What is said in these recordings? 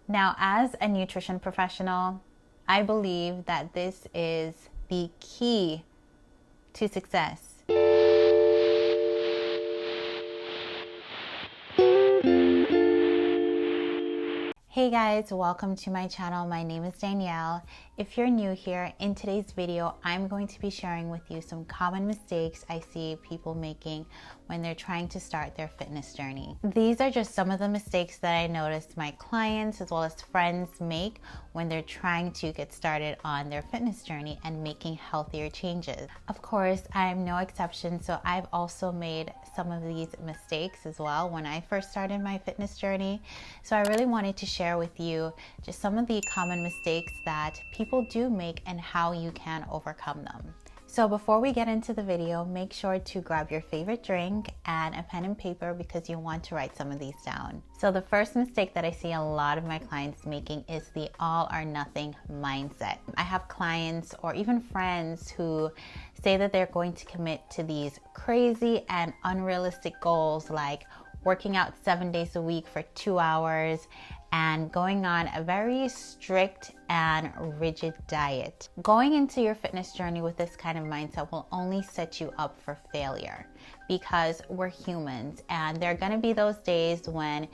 Now, as a nutrition professional, I believe that this is the key to success. Hey guys, welcome to my channel. My name is Danielle. If you're new here, in today's video, I'm going to be sharing with you some common mistakes I see people making when they're trying to start their fitness journey. These are just some of the mistakes that I noticed my clients as well as friends make when they're trying to get started on their fitness journey and making healthier changes. Of course, I'm no exception, so I've also made some of these mistakes as well when I first started my fitness journey. So I really wanted to share with you just some of the common mistakes that people do make and how you can overcome them. So before we get into the video, make sure to grab your favorite drink and a pen and paper because you want to write some of these down. So the first mistake that I see a lot of my clients making is the all or nothing mindset. I have clients or even friends who say that they're going to commit to these crazy and unrealistic goals like working out 7 days a week for 2 hours and going on a very strict and rigid diet. Going into your fitness journey with this kind of mindset will only set you up for failure because we're humans and there are going to be those days when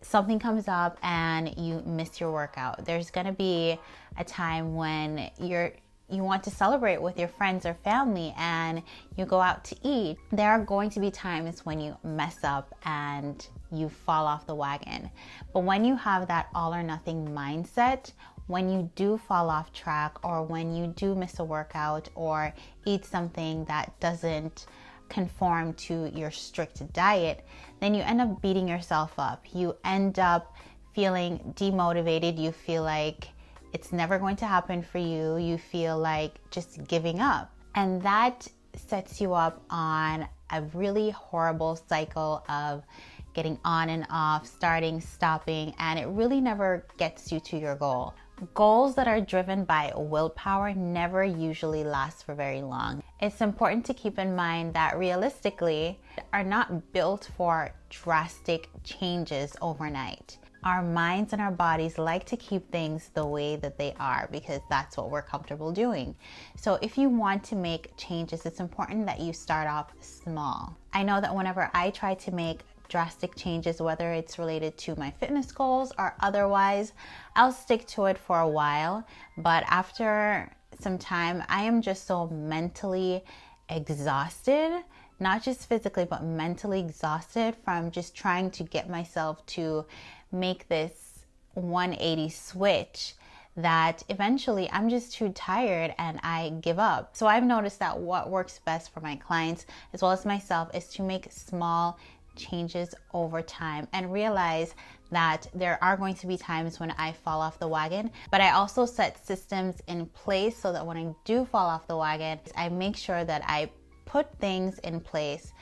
something comes up and you miss your workout. There's going to be a time when you want to celebrate with your friends or family and you go out to eat. There are going to be times when you mess up and you fall off the wagon. But when you have that all or nothing mindset, when you do fall off track or when you do miss a workout or eat something that doesn't conform to your strict diet, then you end up beating yourself up. You end up feeling demotivated. You feel like it's never going to happen for you. You feel like just giving up. And that sets you up on a really horrible cycle of getting on and off, starting, stopping, and it really never gets you to your goal. Goals that are driven by willpower never usually last for very long. It's important to keep in mind that realistically are not built for drastic changes overnight. Our minds and our bodies like to keep things the way that they are because that's what we're comfortable doing. So if you want to make changes, it's important that you start off small. I know that whenever I try to make drastic changes, whether it's related to my fitness goals or otherwise, I'll stick to it for a while. But after some time, I am just so mentally exhausted, not just physically, but mentally exhausted from just trying to get myself to make this 180 switch that eventually I'm just too tired and I give up. So I've noticed that what works best for my clients as well as myself is to make small changes over time and realize that there are going to be times when I fall off the wagon, but I also set systems in place so that when I do fall off the wagon, I make sure that I put things in place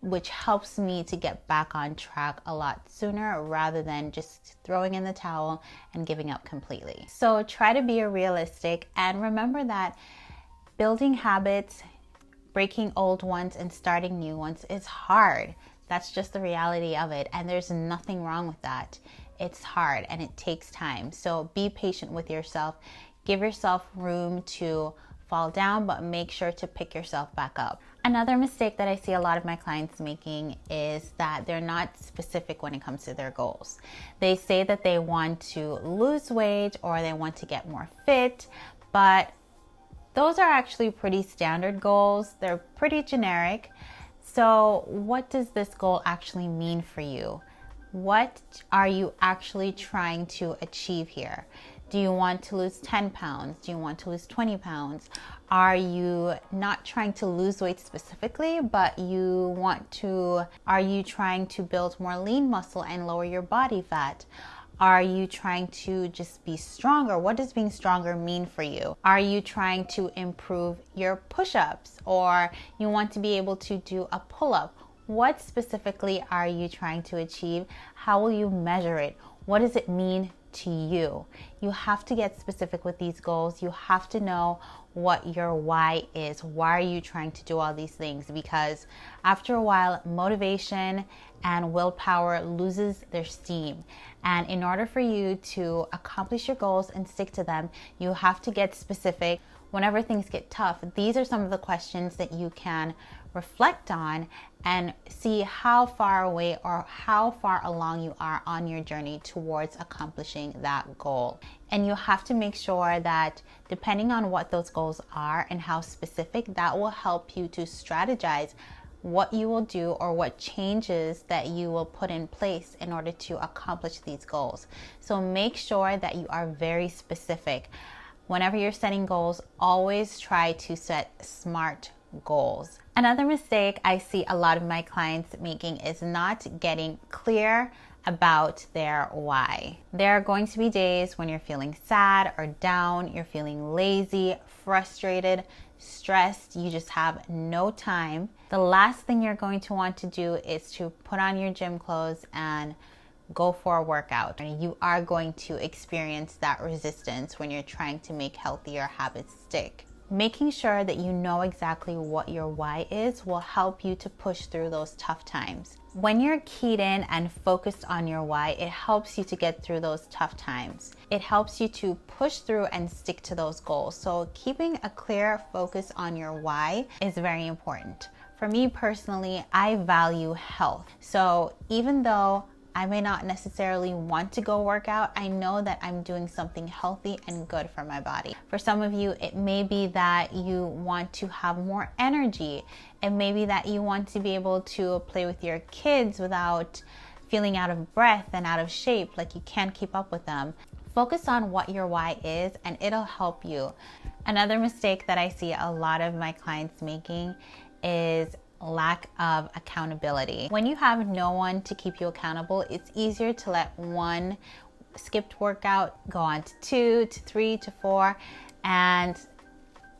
which helps me to get back on track a lot sooner rather than just throwing in the towel and giving up completely. So try to be realistic and remember that building habits, breaking old ones and starting new ones is hard. That's just the reality of it, and there's nothing wrong with that. It's hard and it takes time. So be patient with yourself. Give yourself room to fall down, but make sure to pick yourself back up. Another mistake that I see a lot of my clients making is that they're not specific when it comes to their goals. They say that they want to lose weight or they want to get more fit, but those are actually pretty standard goals. They're pretty generic. So what does this goal actually mean for you? What are you actually trying to achieve here? Do you want to lose 10 pounds? Do you want to lose 20 pounds? Are you not trying to lose weight specifically, but are you trying to build more lean muscle and lower your body fat? Are you trying to just be stronger? What does being stronger mean for you? Are you trying to improve your push-ups or you want to be able to do a pull-up? What specifically are you trying to achieve? How will you measure it? What does it mean to you? You have to get specific with these goals. You have to know what your why is. Why are you trying to do all these things? Because after a while, motivation and willpower loses their steam. And in order for you to accomplish your goals and stick to them, you have to get specific. Whenever things get tough, these are some of the questions that you can reflect on and see how far away or how far along you are on your journey towards accomplishing that goal. And you have to make sure that depending on what those goals are and how specific, that will help you to strategize what you will do or what changes that you will put in place in order to accomplish these goals. So make sure that you are very specific. Whenever you're setting goals, always try to set SMART goals. Another mistake I see a lot of my clients making is not getting clear about their why. There are going to be days when you're feeling sad or down, you're feeling lazy, frustrated, stressed, you just have no time. The last thing you're going to want to do is to put on your gym clothes and go for a workout. You are going to experience that resistance when you're trying to make healthier habits stick. Making sure that you know exactly what your why is will help you to push through those tough times. When you're keyed in and focused on your why, it helps you to get through those tough times. It helps you to push through and stick to those goals. So keeping a clear focus on your why is very important. For me personally, I value health. So even though I may not necessarily want to go work out, I know that I'm doing something healthy and good for my body. For some of you, it may be that you want to have more energy. It may be that you want to be able to play with your kids without feeling out of breath and out of shape, like you can't keep up with them. Focus on what your why is and it'll help you. Another mistake that I see a lot of my clients making is lack of accountability. When you have no one to keep you accountable, it's easier to let one skipped workout go on to 2 to 3 to 4, and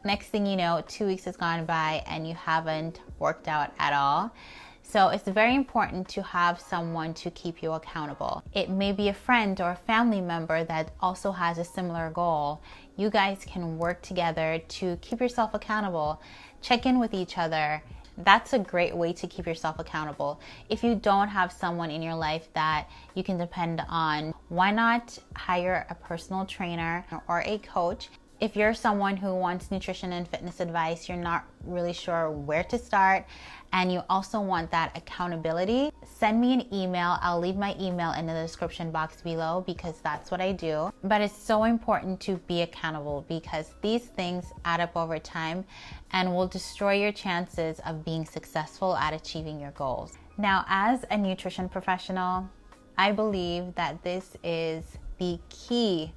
next thing you know, 2 weeks has gone by and you haven't worked out at all. So it's very important to have someone to keep you accountable. It may be a friend or a family member that also has a similar goal. You guys can work together to keep yourself accountable. Check in with each other. That's a great way to keep yourself accountable. If you don't have someone in your life that you can depend on, why not hire a personal trainer or a coach? If you're someone who wants nutrition and fitness advice, you're not really sure where to start, and you also want that accountability, send me an email. I'll leave my email in the description box below because that's what I do. But it's so important to be accountable because these things add up over time and will destroy your chances of being successful at achieving your goals. Now, as a nutrition professional, I believe that this is the key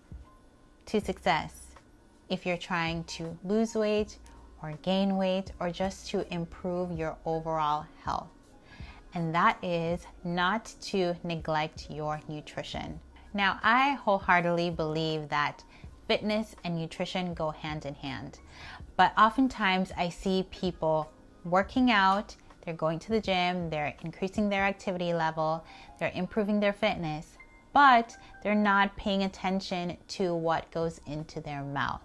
to success. If you're trying to lose weight or gain weight or just to improve your overall health. And that is not to neglect your nutrition. Now, I wholeheartedly believe that fitness and nutrition go hand in hand. But oftentimes I see people working out, they're going to the gym, they're increasing their activity level, they're improving their fitness, but they're not paying attention to what goes into their mouth.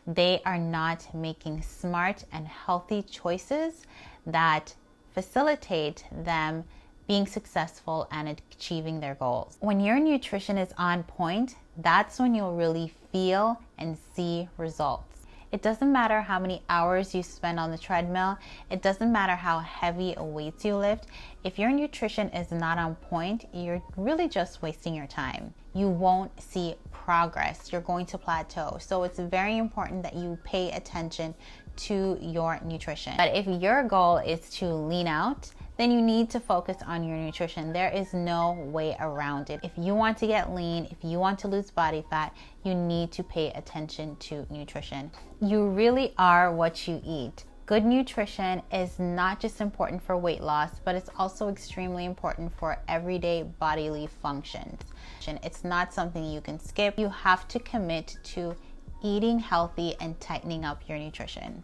They are not making smart and healthy choices that facilitate them being successful and achieving their goals. When your nutrition is on point, that's when you'll really feel and see results. It doesn't matter how many hours you spend on the treadmill. It doesn't matter how heavy weights you lift. If your nutrition is not on point, you're really just wasting your time. You won't see progress. You're going to plateau. So it's very important that you pay attention to your nutrition. But if your goal is to lean out, then you need to focus on your nutrition. There is no way around it. If you want to get lean, if you want to lose body fat, you need to pay attention to nutrition. You really are what you eat. Good nutrition is not just important for weight loss, but it's also extremely important for everyday bodily functions. It's not something you can skip. You have to commit to eating healthy and tightening up your nutrition.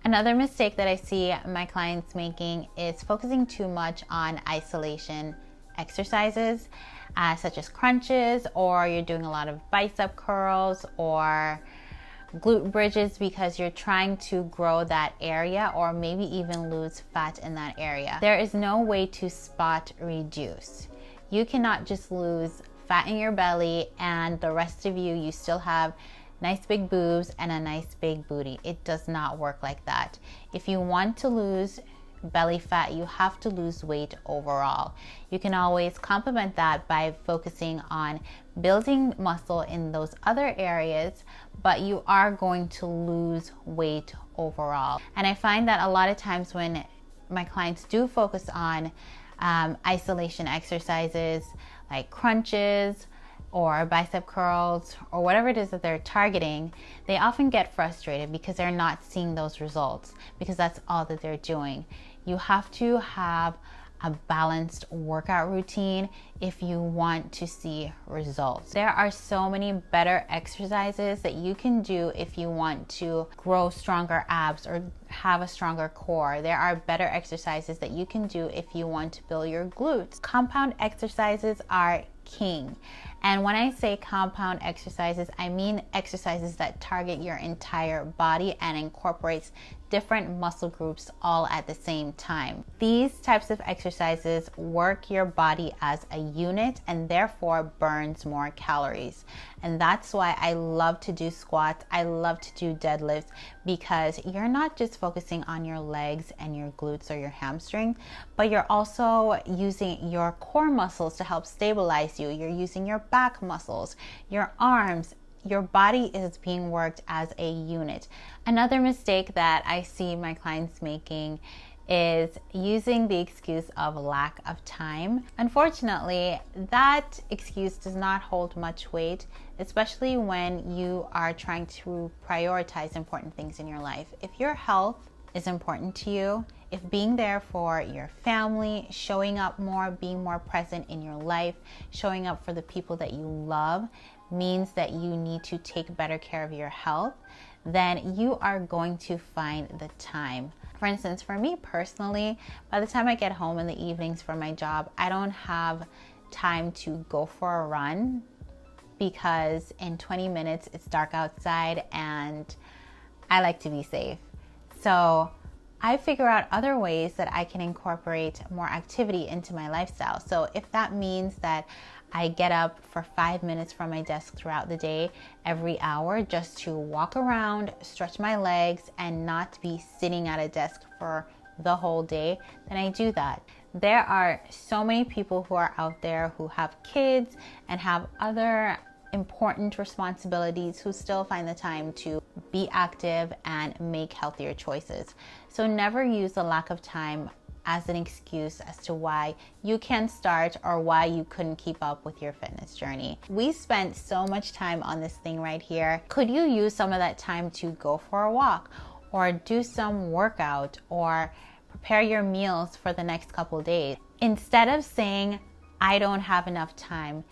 Another mistake that I see my clients making is focusing too much on isolation exercises, such as crunches, or you're doing a lot of bicep curls or glute bridges because you're trying to grow that area or maybe even lose fat in that area. There is no way to spot reduce. You cannot just lose fat in your belly and the rest of you still have nice big boobs and a nice big booty. It does not work like that. If you want to lose belly fat, you have to lose weight overall. You can always complement that by focusing on building muscle in those other areas, but you are going to lose weight overall. And I find that a lot of times when my clients do focus on isolation exercises like crunches or bicep curls or whatever it is that they're targeting, they often get frustrated because they're not seeing those results because that's all that they're doing. You have to have a balanced workout routine if you want to see results. There are so many better exercises that you can do if you want to grow stronger abs or have a stronger core. There are better exercises that you can do if you want to build your glutes. Compound exercises are king. And when I say compound exercises, I mean exercises that target your entire body and incorporates different muscle groups all at the same time. These types of exercises work your body as a unit and therefore burns more calories. And that's why I love to do squats. I love to do deadlifts because you're not just focusing on your legs and your glutes or your hamstring, but you're also using your core muscles to help stabilize you. You're using your back muscles, your arms. Your body is being worked as a unit. Another mistake that I see my clients making is using the excuse of lack of time. Unfortunately, that excuse does not hold much weight, especially when you are trying to prioritize important things in your life. If your health is important to you, if being there for your family, showing up more, being more present in your life, showing up for the people that you love means that you need to take better care of your health, then you are going to find the time. For instance, for me personally, by the time I get home in the evenings from my job, I don't have time to go for a run because in 20 minutes it's dark outside and I like to be safe. So I figure out other ways that I can incorporate more activity into my lifestyle. So if that means that I get up for 5 minutes from my desk throughout the day, every hour, just to walk around, stretch my legs, and not be sitting at a desk for the whole day, then I do that. There are so many people who are out there who have kids and have other important responsibilities who still find the time to be active and make healthier choices. So never use the lack of time as an excuse as to why you can't start or why you couldn't keep up with your fitness journey. We spent so much time on this thing right here. Could you use some of that time to go for a walk or do some workout or prepare your meals for the next couple days? Instead of saying, I don't have enough time,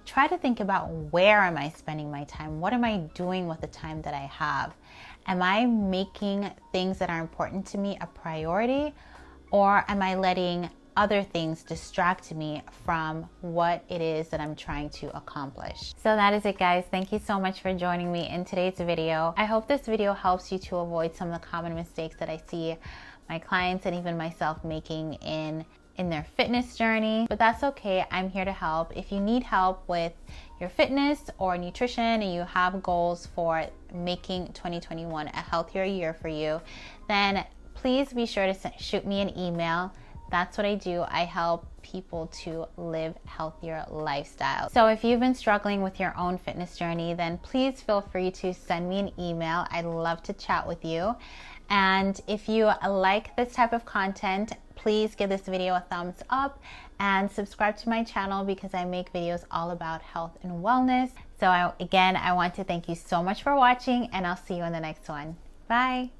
try to think about where am I spending my time? What am I doing with the time that I have? Am I making things that are important to me a priority? Or am I letting other things distract me from what it is that I'm trying to accomplish? So that is it, guys. Thank you so much for joining me in today's video. I hope this video helps you to avoid some of the common mistakes that I see my clients and even myself making in their fitness journey. But that's okay. I'm here to help. If you need help with your fitness or nutrition and you have goals for making 2021 a healthier year for you, then please be sure to shoot me an email. That's what I do. I help people to live healthier lifestyles. So if you've been struggling with your own fitness journey, then please feel free to send me an email. I'd love to chat with you. And if you like this type of content, please give this video a thumbs up and subscribe to my channel because I make videos all about health and wellness. So again, I want to thank you so much for watching and I'll see you in the next one. Bye.